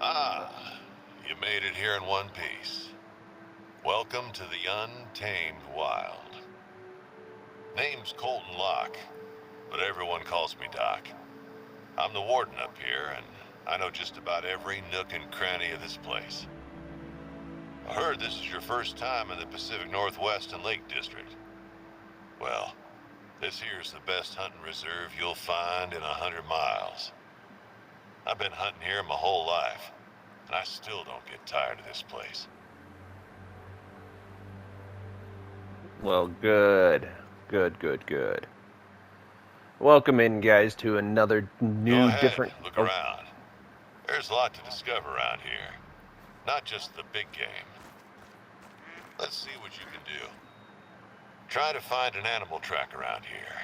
Ah, you made it here in one piece. Welcome to the untamed wild. Name's Colton Locke, but everyone calls me Doc. I'm the warden up here, and I know just about every nook and cranny of this place. I heard this is your first time in the Pacific Northwest and Lake District. Well, this here's the best hunting reserve you'll find in 100 miles. I've been hunting here my whole life, and I still don't get tired of this place. Well, good. Good. Welcome in, guys, to another Go new, ahead, different... look Oh, around. There's a lot to discover around here. Not just the big game. Let's see what you can do. Try to find an animal track around here.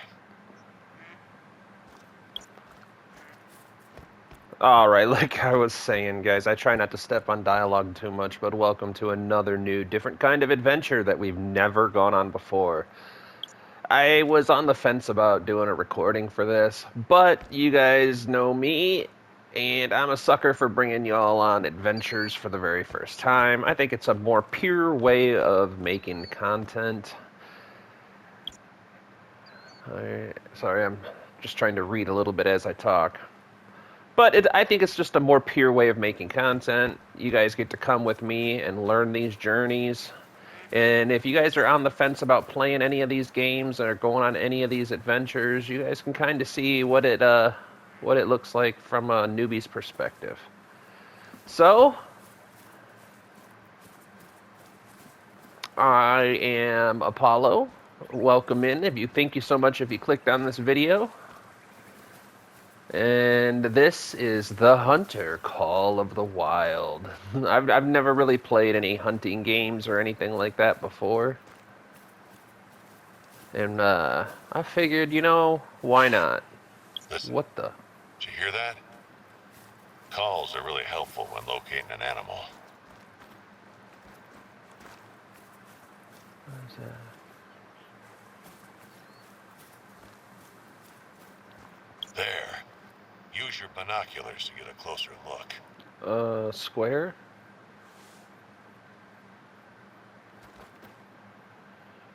alright, like I was saying, guys, I try not to step on dialogue too much, but welcome to another new, different kind of adventure that we've never gone on before. I was on the fence about doing a recording for this, but you guys know me, and I'm a sucker for bringing y'all on adventures for the very first time. I think it's a more pure way of making content. Sorry, I'm just trying to read a little bit as I talk. But I think it's just a more pure way of making content. You guys get to come with me and learn these journeys. And if you guys are on the fence about playing any of these games or going on any of these adventures, you guys can kind of see what it looks like from a newbie's perspective. So, I am Apollo. Welcome in. Thank you so much if you clicked on this video. And this is the Hunter, Call of the Wild. I've never really played any hunting games or anything like that before. And I figured, why not? Listen, What the? did you hear that? Calls are really helpful when locating an animal. What's There. Use your binoculars to get a closer look. that? Square?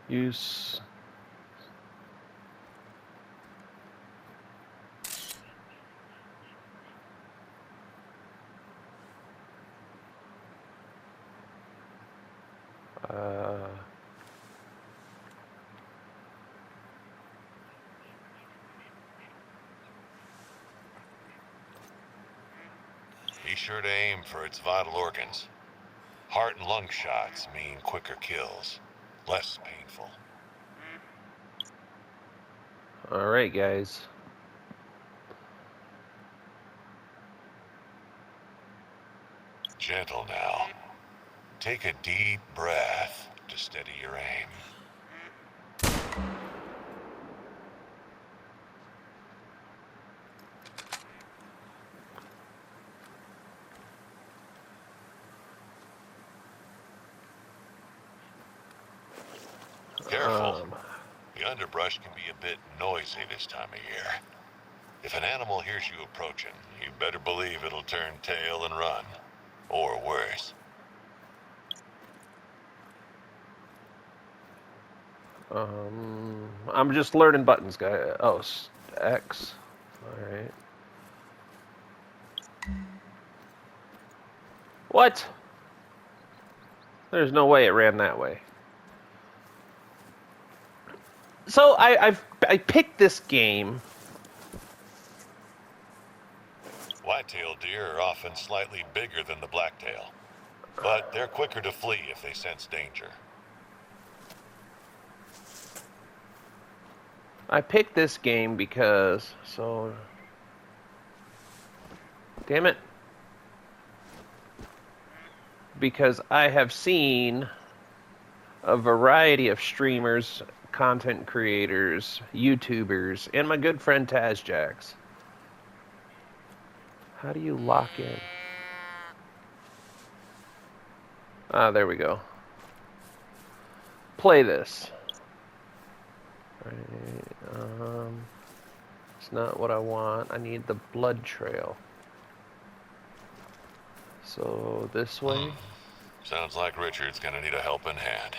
Use. Uh, Be sure to aim for its vital organs. Heart and lung shots mean quicker kills, less painful. Alright, guys. Gentle now. Take a deep breath to steady your aim. Careful. The underbrush can be a bit noisy this time of year. If an animal hears you approaching, you better believe it'll turn tail and run. Or worse. I'm just learning buttons, guy. Oh, X. Alright. What? There's no way it ran that way. So I picked this game. White-tailed deer are often slightly bigger than the blacktail, but they're quicker to flee if they sense danger. I picked this game because damn it. Because I have seen a variety of streamers, content creators, YouTubers, and my good friend Tazjax. How do you lock in? Ah, there we go. Play this. Right, it's not what I want. I need the blood trail. So this way. Sounds like Richard's gonna need a helping hand.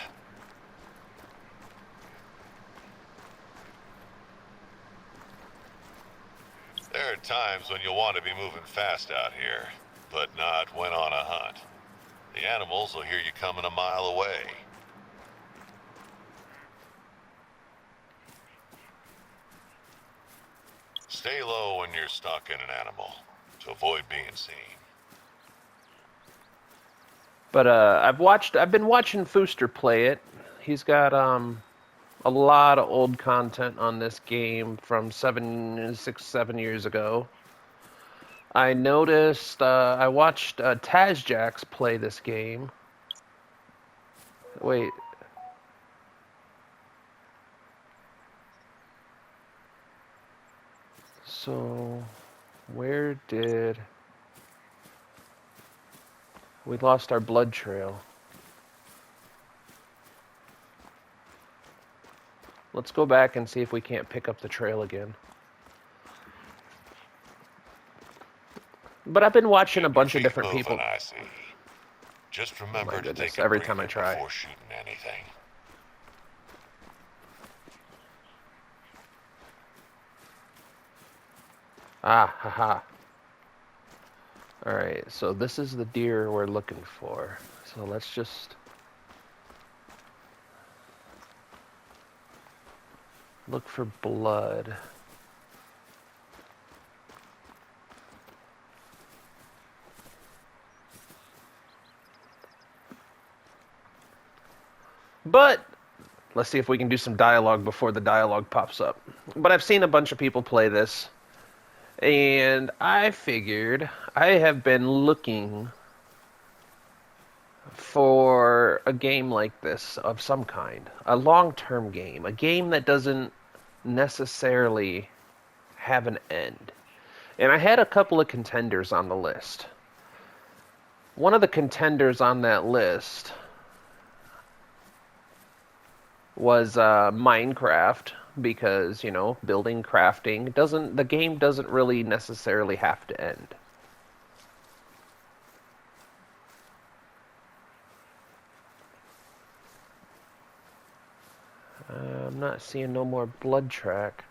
There are times when you want to be moving fast out here, but not when on a hunt. The animals will hear you coming a mile away. Stay low when you're stalking an animal, to avoid being seen. But I've been watching Fooster play it. He's got a lot of old content on this game from 7 years ago. I noticed, I watched Tazjax play this game. Wait. So, where did... We lost our blood trail. Let's go back and see if we can't pick up the trail again. But I've been watching a bunch of different people. I see. Just remember My to goodness, take a every breather time I try. before shooting anything. Ah, haha. Alright, so this is the deer we're looking for. So let's just... look for blood. But let's see if we can do some dialogue before the dialogue pops up. But I've seen a bunch of people play this, and I figured I have been looking for a game like this of some kind, a long-term game, a game that doesn't necessarily have an end. And I had a couple of contenders on the list. One of the contenders on that list was Minecraft, because, you know, building, crafting, the game doesn't really necessarily have to end. I'm not seeing no more blood track.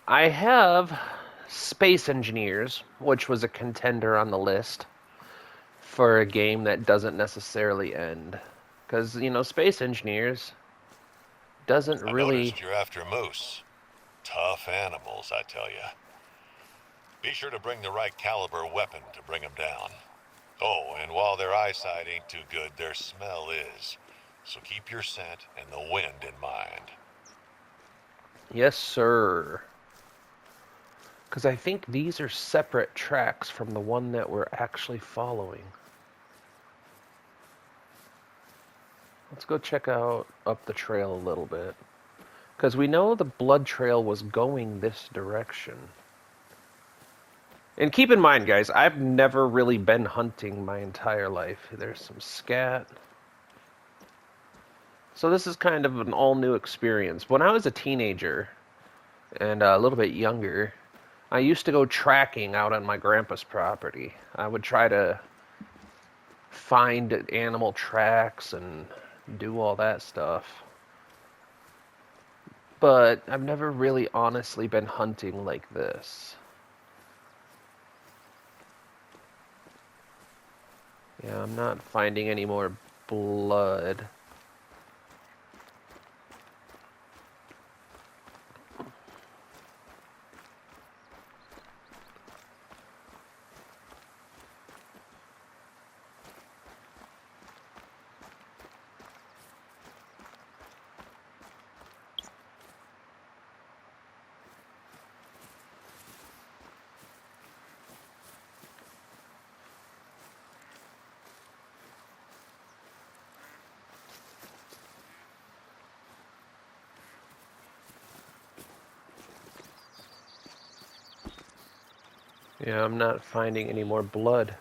I have Space Engineers, which was a contender on the list for a game that doesn't necessarily end. Because, you know, Space Engineers doesn't I really... noticed you're after moose. Tough animals, I tell you. Be sure to bring the right caliber weapon to bring them down. Oh, and while their eyesight ain't too good, their smell is. So keep your scent and the wind in mind. Yes, sir. Because I think these are separate tracks from the one that we're actually following. Let's go check out up the trail a little bit. Because we know the blood trail was going this direction. And keep in mind, guys, I've never really been hunting my entire life. There's some scat. So this is kind of an all-new experience. When I was a teenager and a little bit younger, I used to go tracking out on my grandpa's property. I would try to find animal tracks and do all that stuff. But I've never really honestly been hunting like this. Yeah, I'm not finding any more blood. Yeah, I'm not finding any more blood.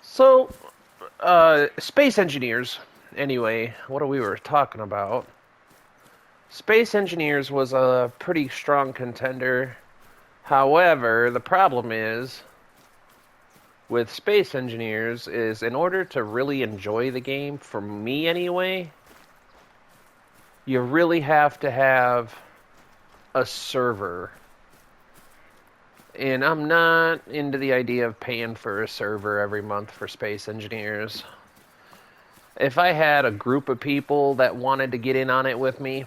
So, space engineers. Anyway, what we were talking about? Space engineers was a pretty strong contender. However, the problem is with space engineers is in order to really enjoy the game, for me anyway, you really have to have a server. And I'm not into the idea of paying for a server every month for space engineers. If I had a group of people that wanted to get in on it with me,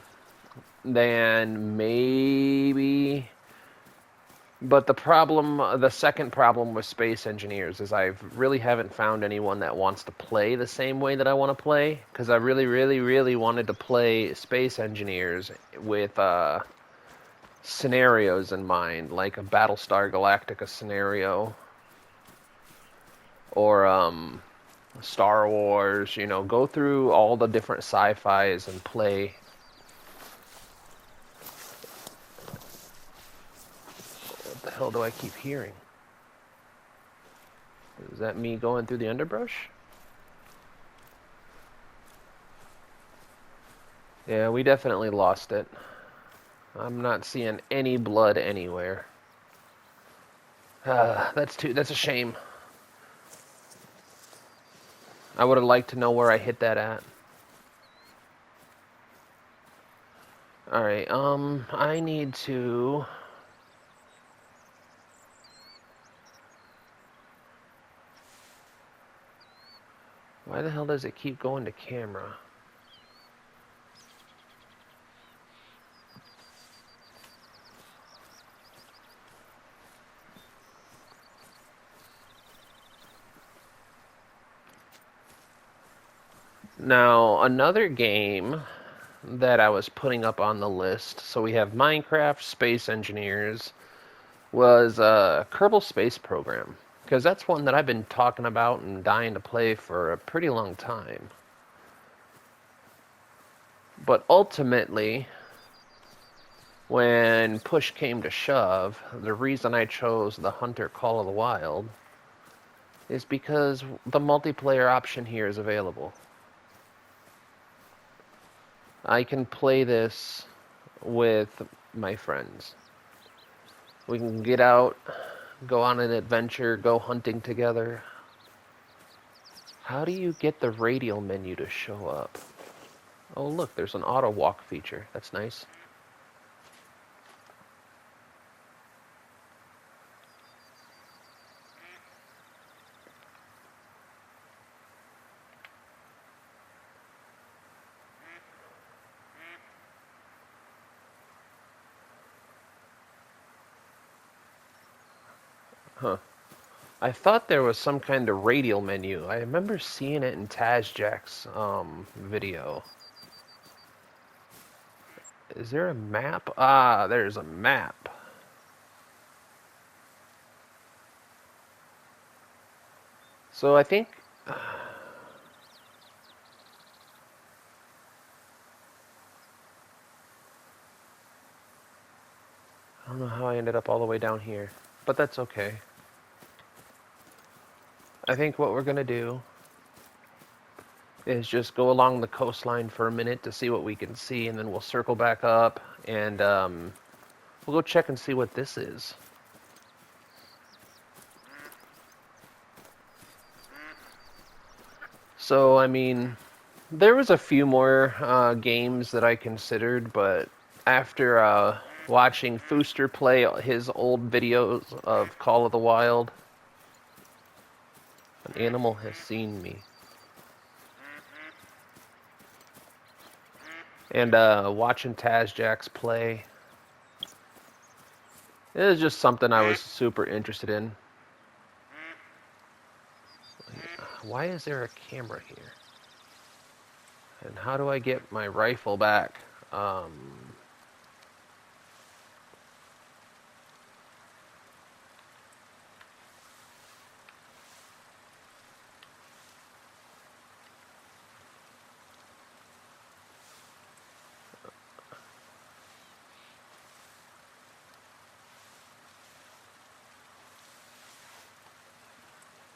then maybe. But the second problem with space engineers is I really haven't found anyone that wants to play the same way that I want to play. Because I really, really, really wanted to play space engineers with scenarios in mind, like a Battlestar Galactica scenario or Star Wars. You know, go through all the different sci-fis and play. What the hell do I keep hearing? Is that me going through the underbrush? Yeah, we definitely lost it. I'm not seeing any blood anywhere. That's a shame. I would have liked to know where I hit that at. Alright, I need to... Why the hell does it keep going to camera? Now, another game that I was putting up on the list, so we have Minecraft, Space Engineers, was Kerbal Space Program. Because that's one that I've been talking about and dying to play for a pretty long time. But ultimately, when push came to shove, the reason I chose the Hunter Call of the Wild is because the multiplayer option here is available. I can play this with my friends. We can get out, go on an adventure, go hunting together. How do you get the radial menu to show up? Oh, look, there's an auto walk feature. That's nice. Huh. I thought there was some kind of radial menu. I remember seeing it in TazJack's video. Is there a map? Ah, there's a map. So I think... I don't know how I ended up all the way down here, but that's okay. I think what we're going to do is just go along the coastline for a minute to see what we can see, and then we'll circle back up, and we'll go check and see what this is. So, I mean, there was a few more games that I considered, but after watching Fooster play his old videos of Call of the Wild, an animal has seen me. And watching TazJack's play, it was just something I was super interested in. Why is there a camera here? And how do I get my rifle back?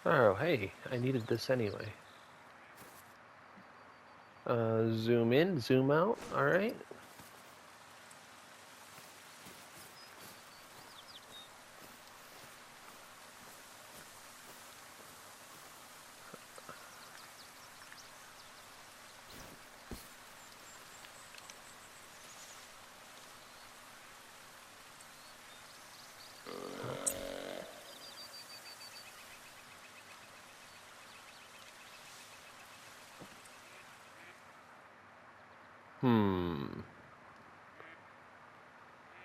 Oh, hey, I needed this anyway. Zoom in, zoom out, alright.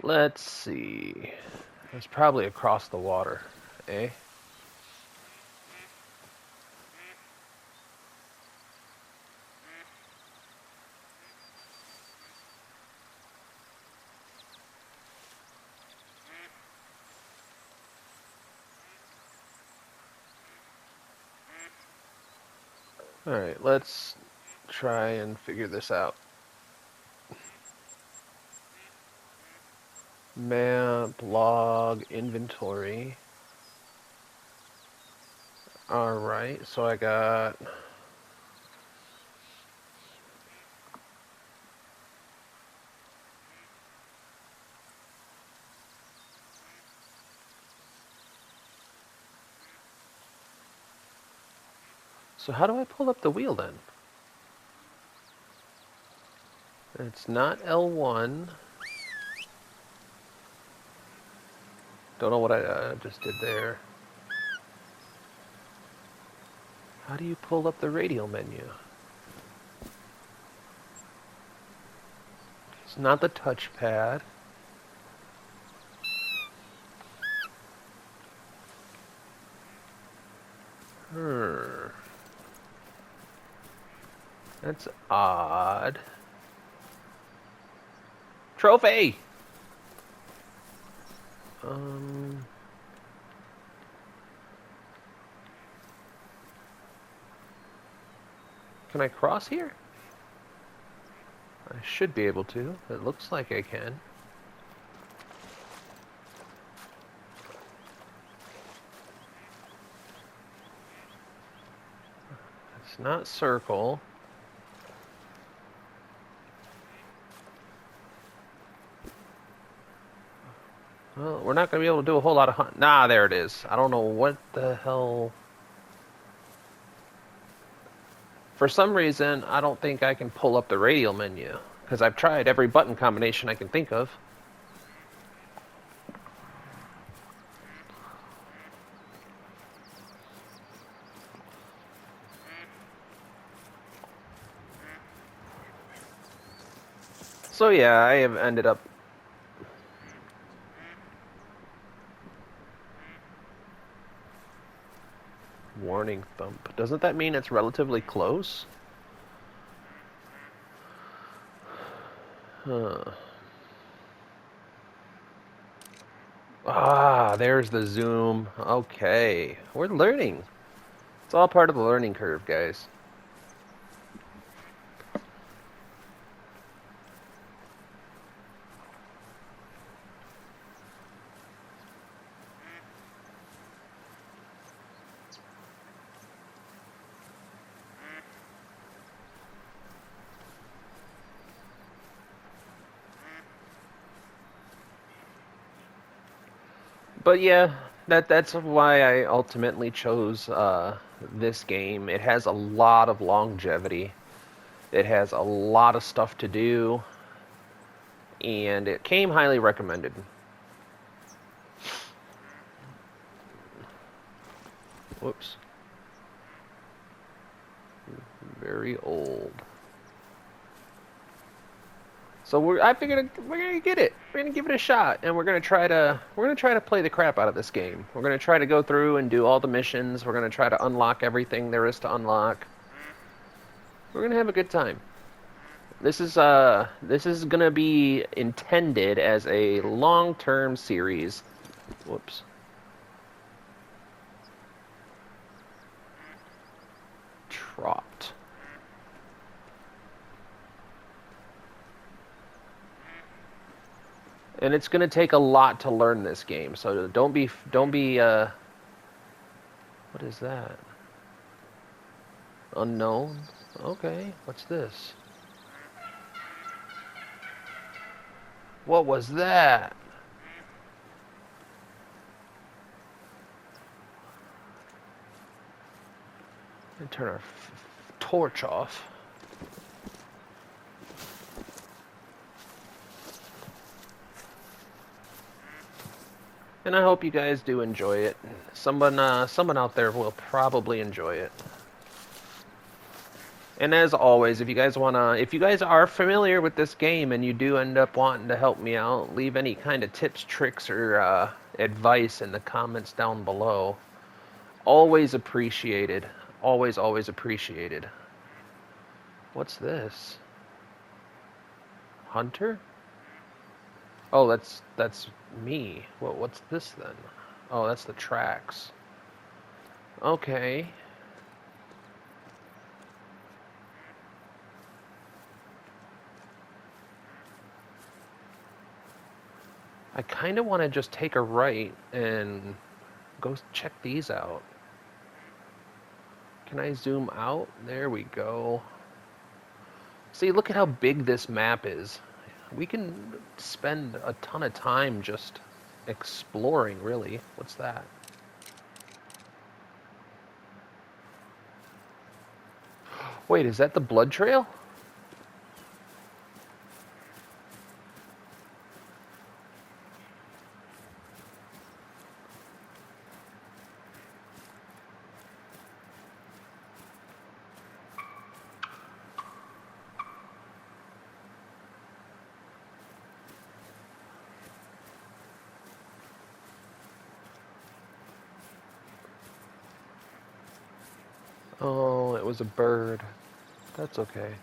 Let's see. It's probably across the water, eh? Alright, let's try and figure this out. Map, log, inventory. Alright, so I got... So how do I pull up the wheel then? It's not L1. Don't know what I just did there. How do you pull up the radial menu? It's not the touchpad. That's odd. Trophy! Can I cross here? I should be able to. It looks like I can. It's not circle. Well, we're not going to be able to do a whole lot of hunt. Nah, there it is. I don't know what the hell... For some reason, I don't think I can pull up the radial menu. Because I've tried every button combination I can think of. So yeah, I have ended up... Warning thump. Doesn't that mean it's relatively close? Huh. Ah, there's the zoom. Okay. We're learning. It's all part of the learning curve, guys. But yeah, that's why I ultimately chose this game. It has a lot of longevity. It has a lot of stuff to do, and it came highly recommended. Whoops. Very old. So I figured we're gonna get it. We're gonna give it a shot, and we're gonna try to play the crap out of this game. We're gonna try to go through and do all the missions. We're gonna try to unlock everything there is to unlock. We're gonna have a good time. This is gonna be intended as a long-term series. Whoops. Trot. And it's going to take a lot to learn this game, so don't be What is that? Unknown? Okay, what's this? What was that? And turn our torch off. And I hope you guys do enjoy it. Someone out there will probably enjoy it. And as always, if you guys are familiar with this game and you do end up wanting to help me out, leave any kind of tips, tricks, or advice in the comments down below. Always appreciated. Always, always appreciated. What's this? Hunter? Oh, that's me. What's this then? Oh, that's the tracks. Okay. I kind of want to just take a right and go check these out. Can I zoom out? There we go. See, look at how big this map is. We can spend a ton of time just exploring, really. What's that? Wait, is that the blood trail? Oh, it was a bird. That's okay.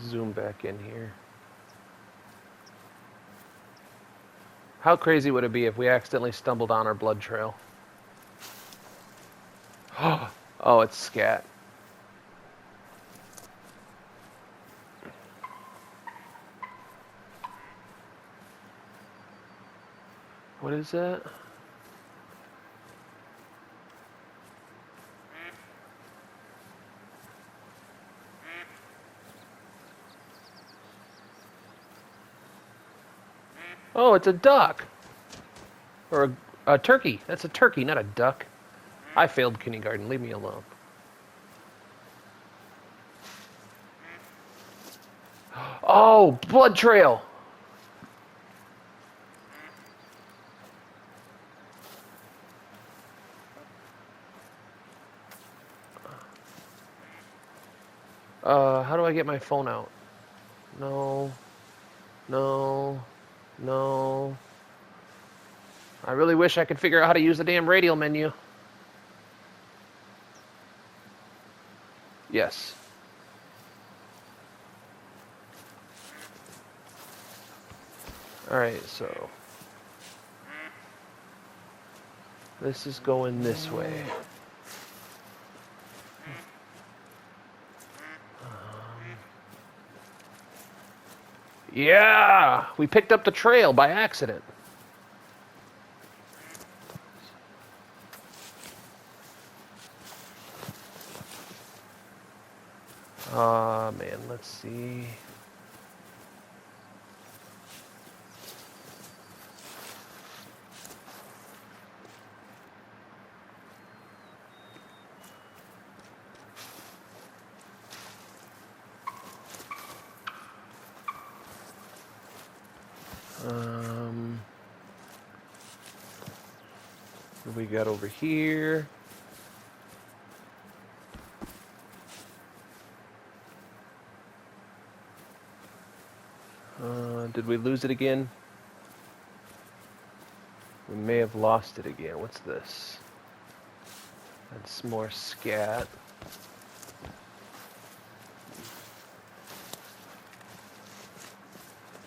Zoom back in here. How crazy would it be if we accidentally stumbled on our blood trail? Oh, it's scat. What is that? Oh, it's a duck. Or a turkey. That's a turkey, not a duck. I failed kindergarten. Leave me alone. Oh, blood trail. How do I get my phone out? No. No. No. I really wish I could figure out how to use the damn radial menu. Yes. Alright, so this is going this way. Yeah! We picked up the trail by accident. Man, let's see. What do we got over here? Did we lose it again? We may have lost it again. What's this? That's more scat.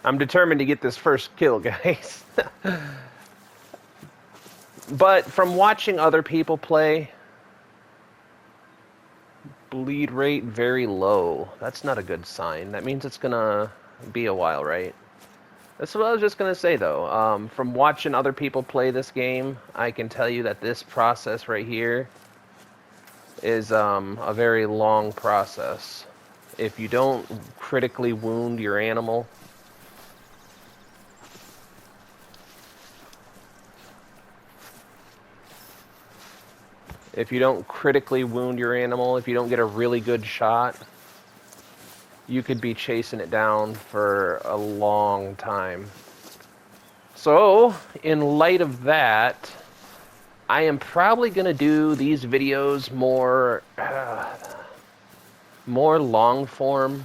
I'm determined to get this first kill, guys. But from watching other people play, bleed rate very low. That's not a good sign. That means it's gonna be a while, right? That's what I was just gonna say, though. From watching other people play this game, I can tell you that this process right here is a very long process. If you don't critically wound your animal, if you don't get a really good shot, you could be chasing it down for a long time. So, in light of that, I am probably going to do these videos more long form,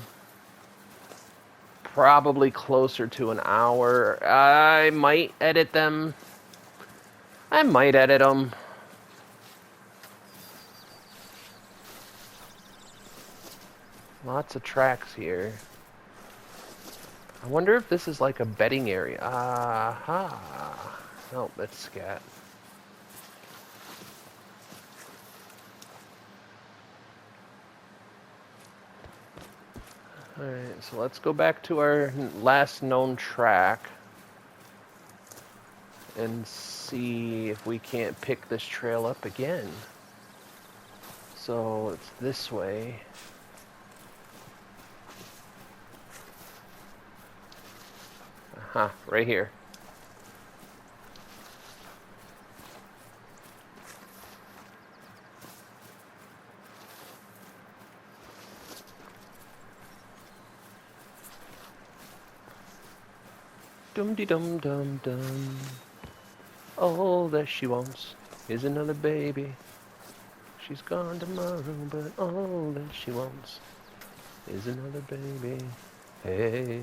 probably closer to an hour. I might edit them. Lots of tracks here. I wonder if this is like a bedding area. Aha. Nope, that's scat. Alright, so let's go back to our last known track and see if we can't pick this trail up again. So it's this way. Aha, right here. Dum-de-dum-dum-dum. All that she wants is another baby. She's gone tomorrow, but all that she wants is another baby. Hey.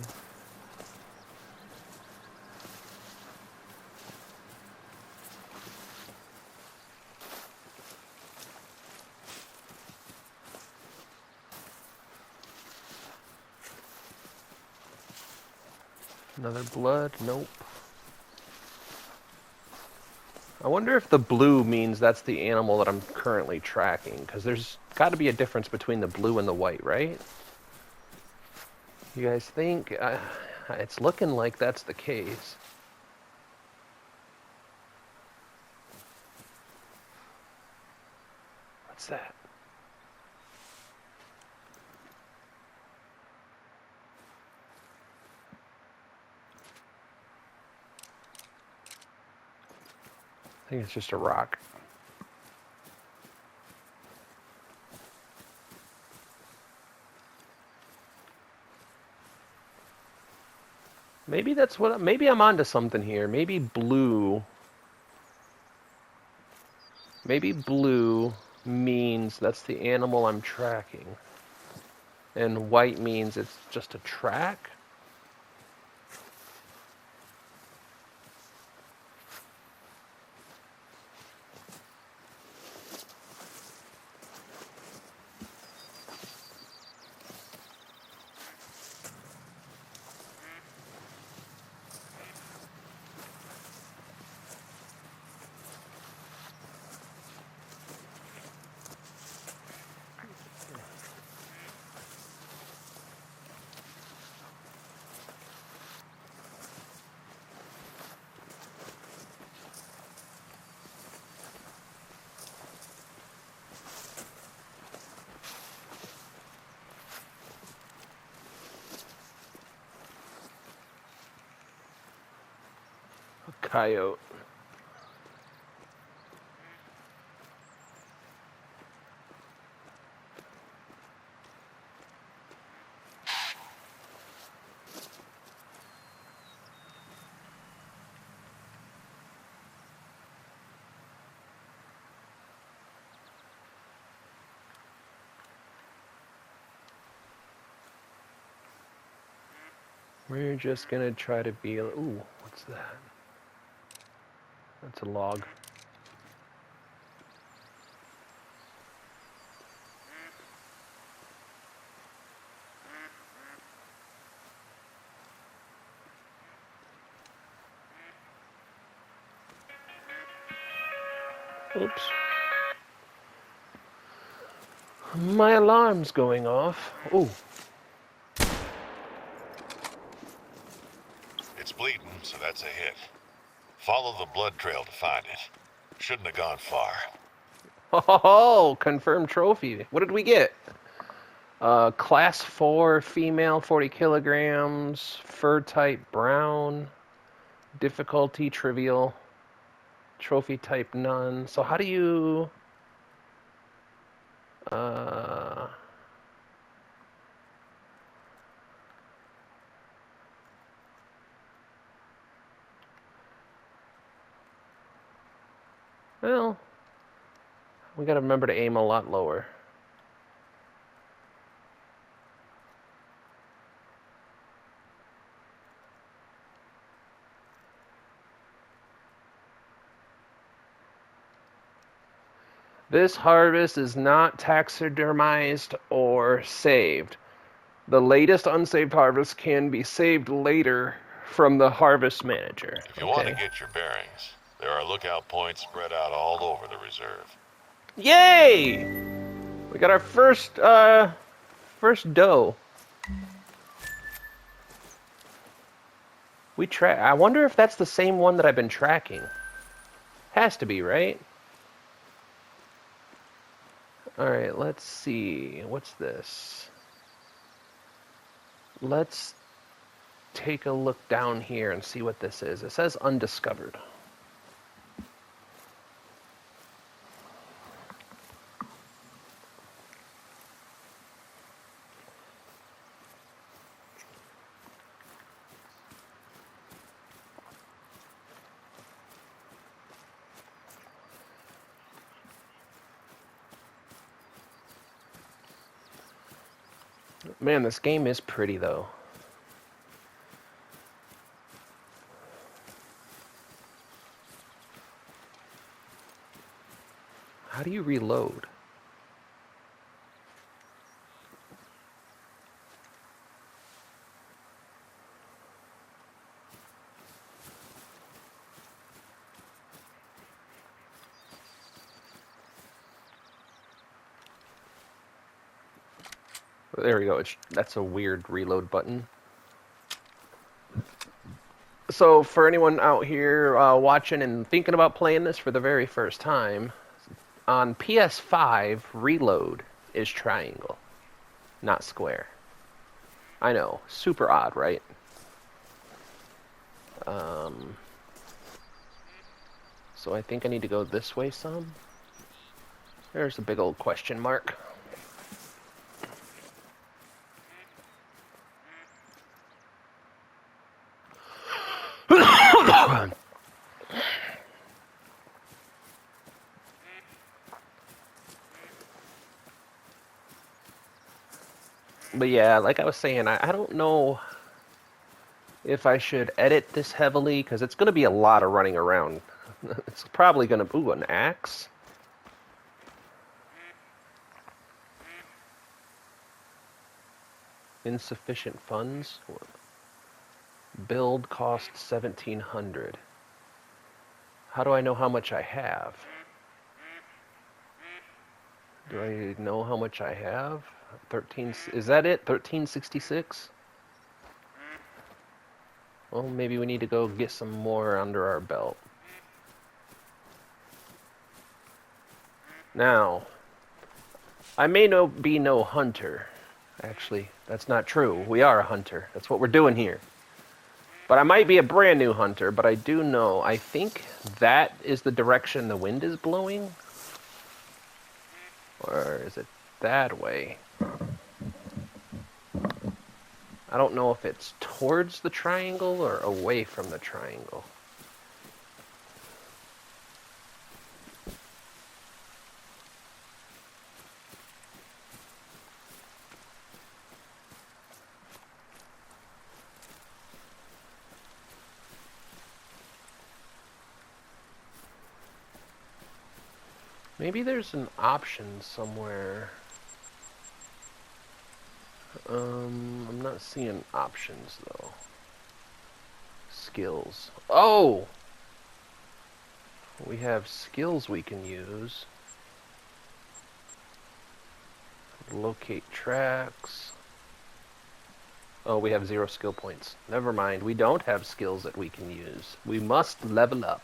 Another blood? Nope. I wonder if the blue means that's the animal that I'm currently tracking, because there's got to be a difference between the blue and the white, right? You guys think? It's looking like that's the case. What's that? I think it's just a rock. Maybe that's what. Maybe I'm onto something here. Maybe blue means that's the animal I'm tracking. And white means it's just a track. A coyote. We're just gonna try to be. Ooh, what's that? That's a log. Oops. My alarm's going off. Ooh. It's bleeding, so that's a hit. Follow the blood trail to find it. Shouldn't have gone far. Oh, confirmed trophy. What did we get? Class 4, female, 40 kilograms, fur type brown, difficulty trivial, trophy type none. So how do you... Uh, well, we gotta remember to aim a lot lower. This harvest is not taxidermized or saved. The latest unsaved harvest can be saved later from the harvest manager. If you want to get your bearings, there are lookout points spread out all over the reserve. Yay! We got our first doe. I wonder if that's the same one that I've been tracking. Has to be, right? Alright, let's see. What's this? Let's take a look down here and see what this is. It says undiscovered. Man, this game is pretty, though. How do you reload? There we go. That's a weird reload button. So for anyone out here watching and thinking about playing this for the very first time, on PS5, reload is triangle, not square. I know, super odd, right? So I think I need to go this way some. There's a big old question mark. But yeah, like I was saying, I don't know if I should edit this heavily, because it's going to be a lot of running around. It's probably going to... Ooh, an axe? Insufficient funds? Build cost 1,700. How do I know how much I have? Do I know how much I have? 13... Is that it? 1366? Well, maybe we need to go get some more under our belt. Now, I may be no hunter. Actually, that's not true. We are a hunter. That's what we're doing here. But I might be a brand new hunter, but I do know, I think that is the direction the wind is blowing. Or is it that way? I don't know if it's towards the triangle or away from the triangle. Maybe there's an option somewhere. I'm not seeing options though. Skills. Oh! We have skills we can use. Locate tracks. Oh, we have 0 skill points. Never mind. We don't have skills that we can use. We must level up.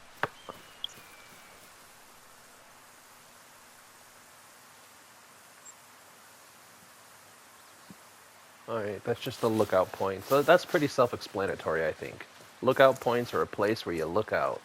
Alright, that's just a lookout point. So that's pretty self-explanatory, I think. Lookout points are a place where you look out.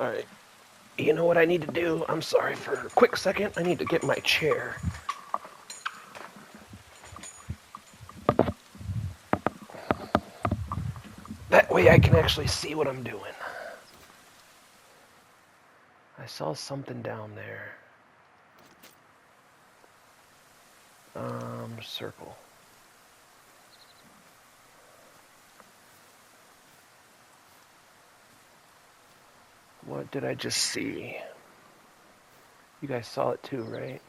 Alright. You know what I need to do? I'm sorry for a quick second. I need to get my chair. That way I can actually see what I'm doing. I saw something down there. Circle. What did I just see? You guys saw it too, right?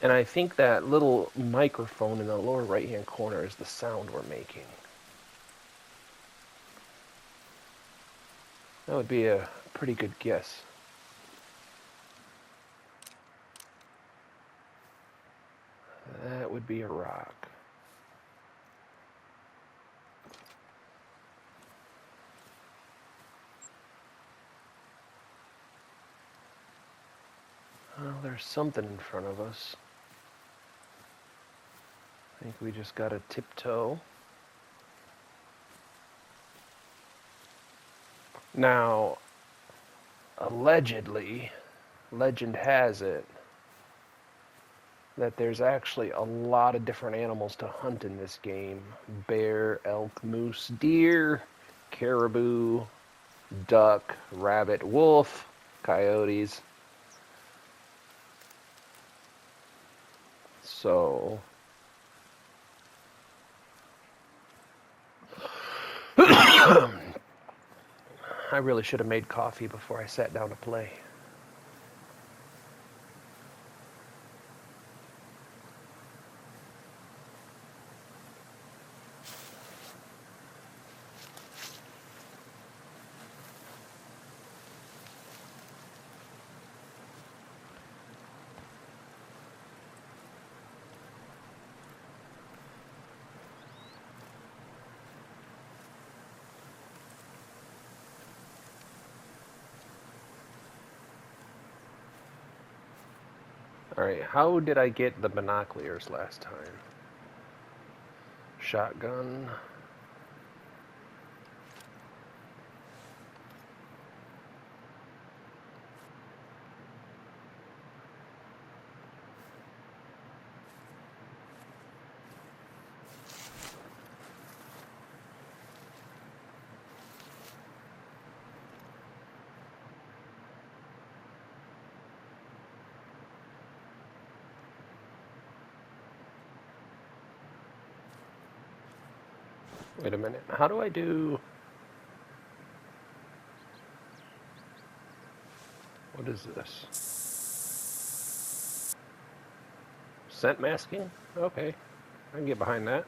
And I think that little microphone in the lower right-hand corner is the sound we're making. That would be a pretty good guess. That would be a rock. Well, there's something in front of us. I think we just gotta tiptoe. Now, allegedly, legend has it that there's actually a lot of different animals to hunt in this game. Bear, elk, moose, deer, caribou, duck, rabbit, wolf, coyotes. So, I really should have made coffee before I sat down to play. Alright, how did I get the binoculars last time? Shotgun. Wait a minute. How do I do... What is this? Scent masking? Okay. I can get behind that.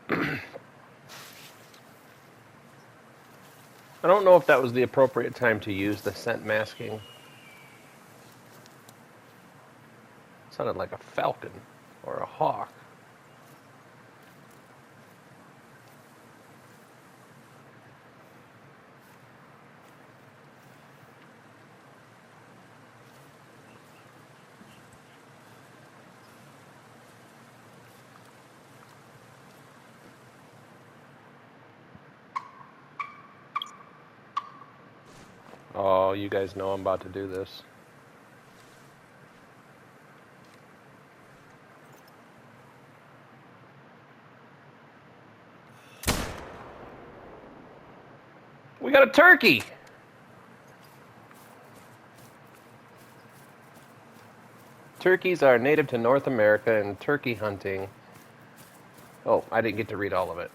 I don't know if that was the appropriate time to use the scent masking. Sounded like a falcon or a hawk. Oh, you guys know I'm about to do this. got a turkey! Turkeys are native to North America, and turkey hunting... Oh, I didn't get to read all of it.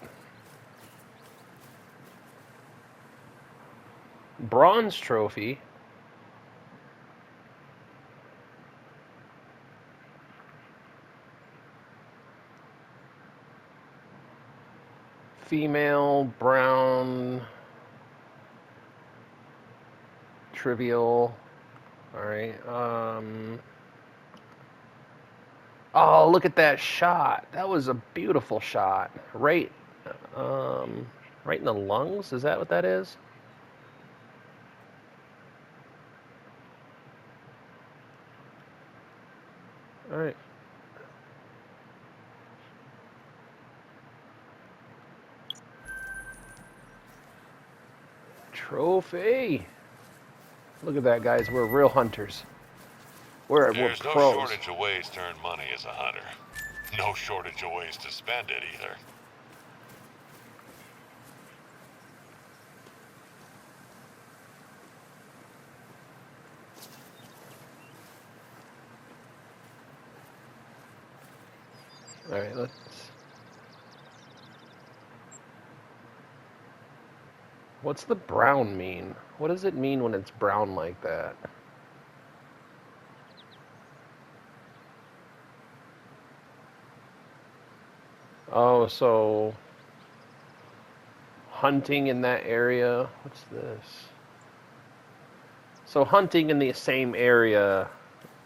Bronze trophy. Female, brown, trivial. Alright, oh, look at that shot. That was a beautiful shot. Right, right in the lungs? Is that what that is? Alright. Trophy. Look at that, guys. We're real hunters. We're There's no pros. shortage of ways to earn money as a hunter. No shortage of ways to spend it either. Alright, let's... What's the brown mean? What does it mean when it's brown like that? Oh, so... hunting in that area... What's this? So hunting in the same area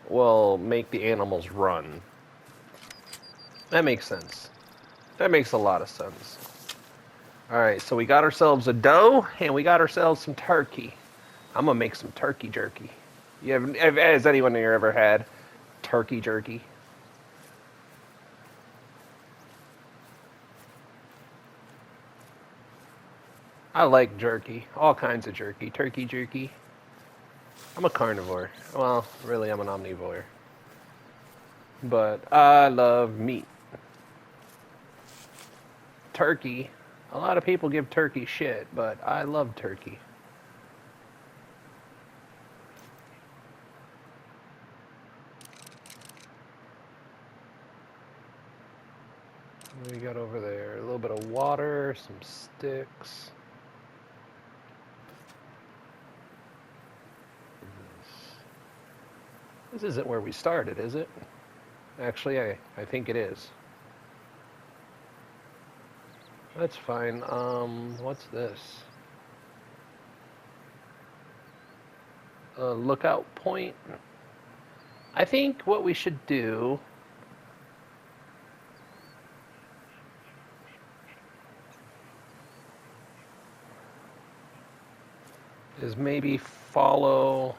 will make the animals run. That makes sense. That makes a lot of sense. Alright, so we got ourselves a doe, and we got ourselves some turkey. I'm gonna make some turkey jerky. Has anyone here ever had turkey jerky? I like jerky. All kinds of jerky. Turkey jerky. I'm a carnivore. Well, really, I'm an omnivore. But I love meat. Turkey. A lot of people give turkey shit, but I love turkey. What do we got over there? A little bit of water, some sticks. This isn't where we started, is it? Actually, I think it is. That's fine. What's this? A lookout point. I think what we should do is maybe follow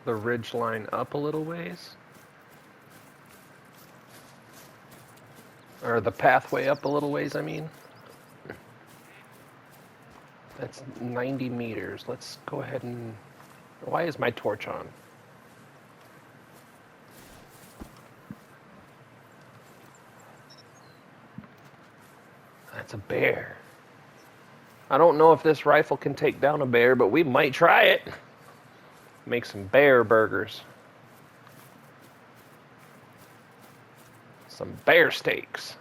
the ridge line up a little ways. Or the pathway up a little ways, I mean. That's 90 meters. Let's go ahead and... Why is my torch on? That's a bear. I don't know if this rifle can take down a bear, but we might try it. Make some bear burgers. Some bear steaks.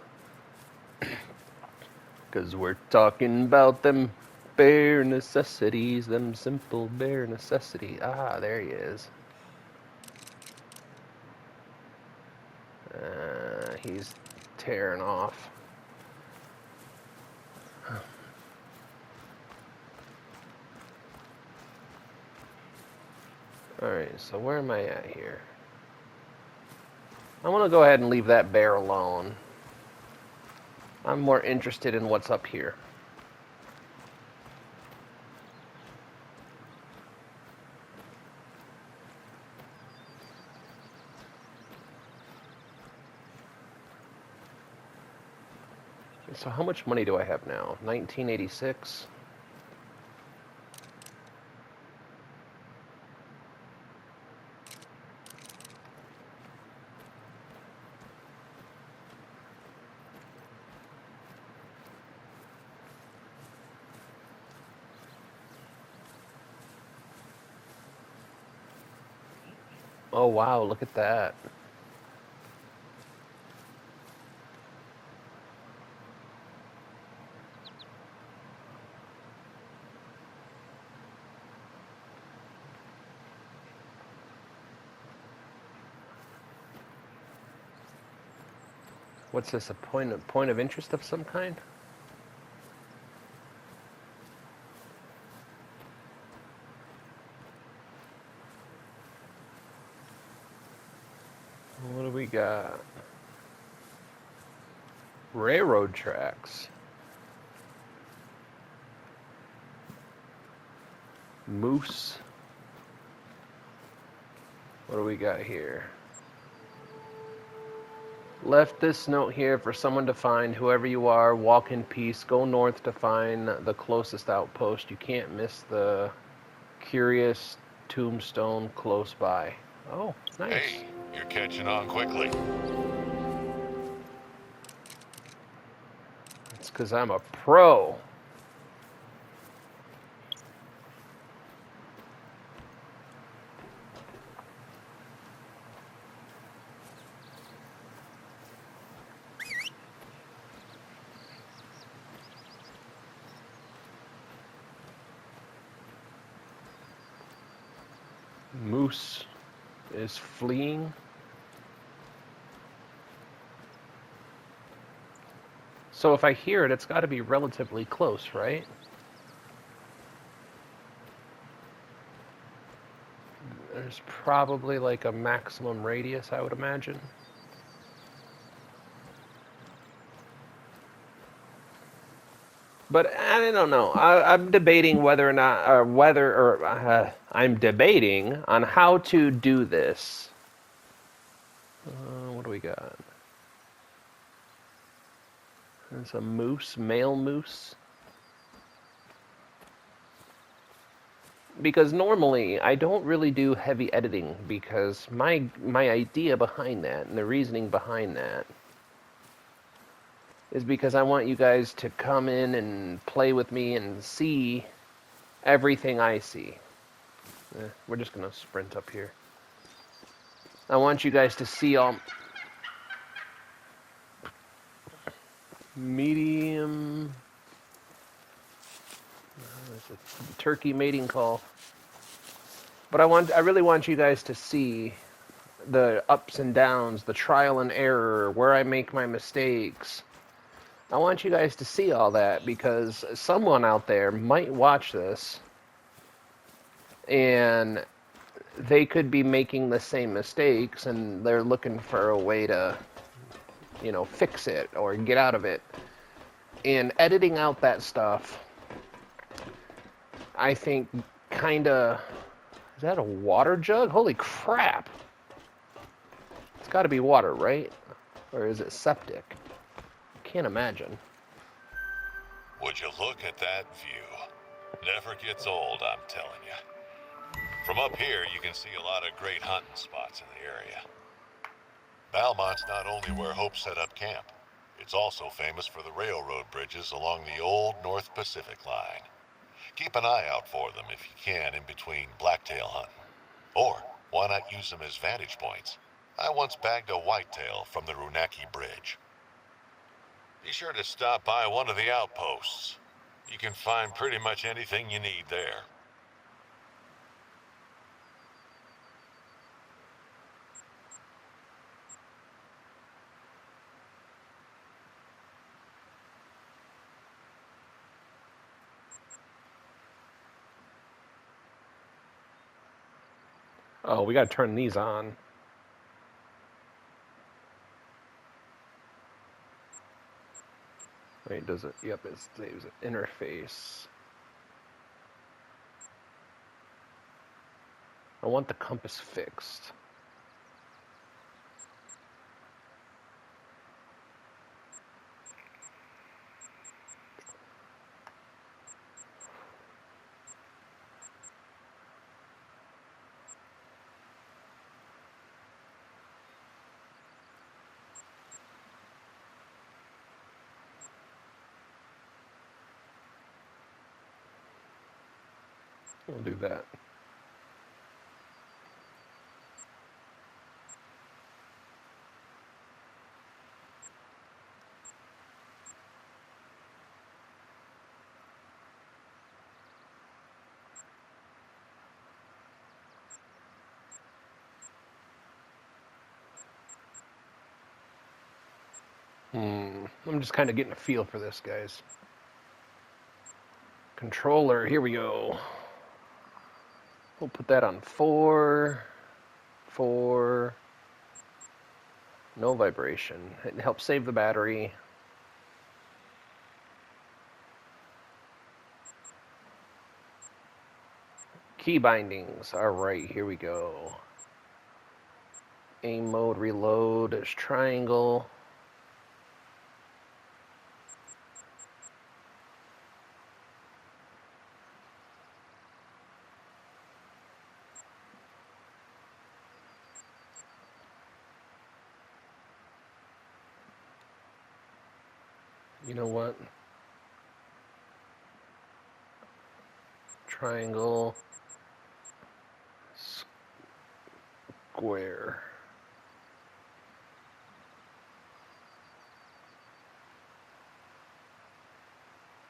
Because we're talking about them bare necessities, them simple bare necessities. Ah, there he is. He's tearing off. Alright, so where am I at here? I'm going to go ahead and leave that bear alone. I'm more interested in what's up here. So how much money do I have now? 1986. Oh, wow, look at that. What's this, a point of interest of some kind? What do we got? Railroad tracks. Moose. What do we got here? Left this note here for someone to find. Whoever you are, walk in peace. Go north to find the closest outpost. You can't miss the curious tombstone close by. Oh, nice. Hey, you're catching on quickly. It's because I'm a pro. Moose is fleeing. So if I hear it, it's got to be relatively close, right? There's probably like a maximum radius, I would imagine. But I don't know. I'm debating whether or not, I'm debating on how to do this. What do we got? There's a moose, male moose. Because normally I don't really do heavy editing because my idea behind that and the reasoning behind that is because I want you guys to come in and play with me and see everything I see. We're just gonna sprint up here. I want you guys to see all medium. There's a turkey mating call. But I really want you guys to see the ups and downs, the trial and error, where I make my mistakes. I want you guys to see all that because someone out there might watch this and they could be making the same mistakes and they're looking for a way to, fix it or get out of it. And editing out that stuff, I think, kinda. Is that a water jug? Holy crap! It's gotta be water, right? Or is it septic? Can't imagine. Would you look at that view? Never gets old, I'm telling you. From up here, you can see a lot of great hunting spots in the area. Valmont's not only where Hope set up camp, it's also famous for the railroad bridges along the old North Pacific line. Keep an eye out for them if you can in between blacktail hunting. Or, why not use them as vantage points? I once bagged a whitetail from the Runaki Bridge. Be sure to stop by one of the outposts. You can find pretty much anything you need there. Oh, we gotta turn these on. Wait, does it? Yep, it saves it. Interface. I want the compass fixed. We'll do that. I'm just kind of getting a feel for this, guys. Controller, here we go. We'll put that on 4. 4. No vibration. It helps save the battery. Key bindings. Alright, here we go. Aim mode, reload. There's triangle. You know what? Triangle. Square.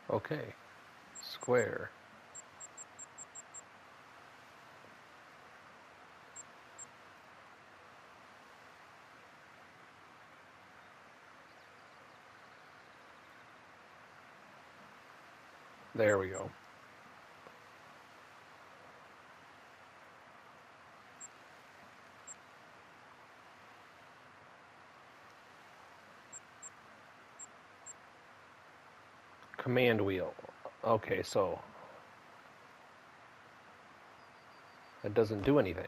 Okay. Square. There we go. Command wheel. Okay, so it doesn't do anything.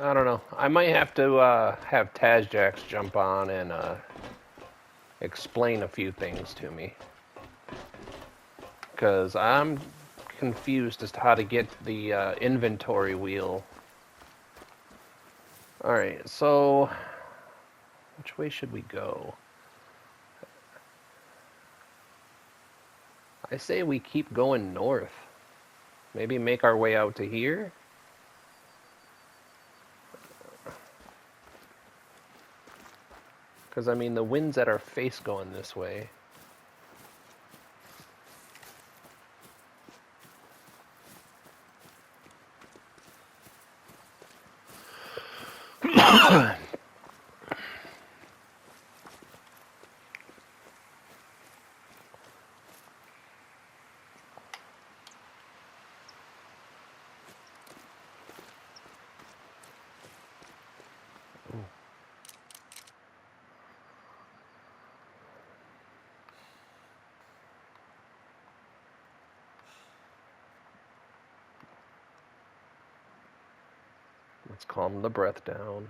I don't know. I might have to have Tazjax jump on and explain a few things to me. Because I'm confused as to how to get the inventory wheel. Alright, so which way should we go? I say we keep going north. Maybe make our way out to here? Because, I mean, the wind's at our face going this way. Let's calm the breath down.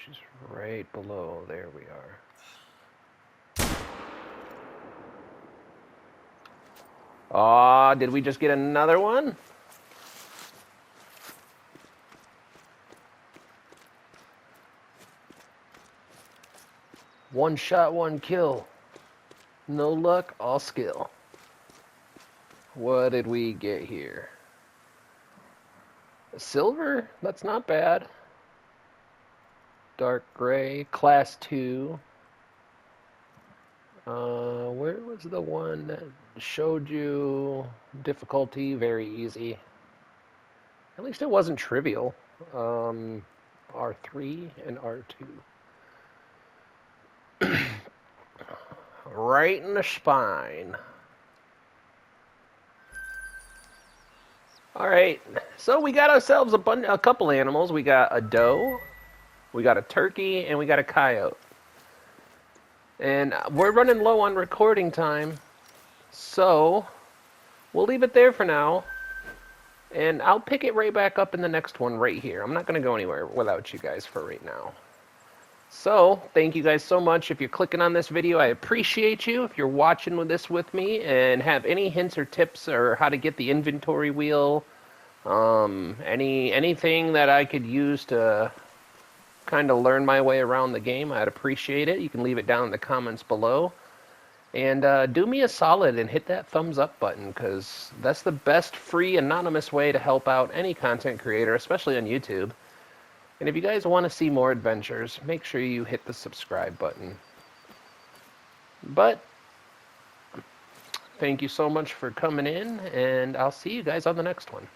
She's right below. There we are. Aw, did we just get another one? One shot, one kill. No luck, all skill. What did we get here? Silver? That's not bad. Dark gray, class 2. Where was the one that showed you difficulty? Very easy. At least it wasn't trivial. R3 and R2. Right in the spine. All right, so we got ourselves a couple animals. We got a doe, we got a turkey, and we got a coyote. And we're running low on recording time, so we'll leave it there for now. And I'll pick it right back up in the next one right here. I'm not going to go anywhere without you guys for right now. So, thank you guys so much. If you're clicking on this video, I appreciate you. If you're watching this with me and have any hints or tips or how to get the inventory wheel, anything that I could use to kind of learn my way around the game, I'd appreciate it. You can leave it down in the comments below. And do me a solid and hit that thumbs up button, because that's the best free anonymous way to help out any content creator, especially on YouTube. And if you guys want to see more adventures, make sure you hit the subscribe button. But thank you so much for coming in, and I'll see you guys on the next one.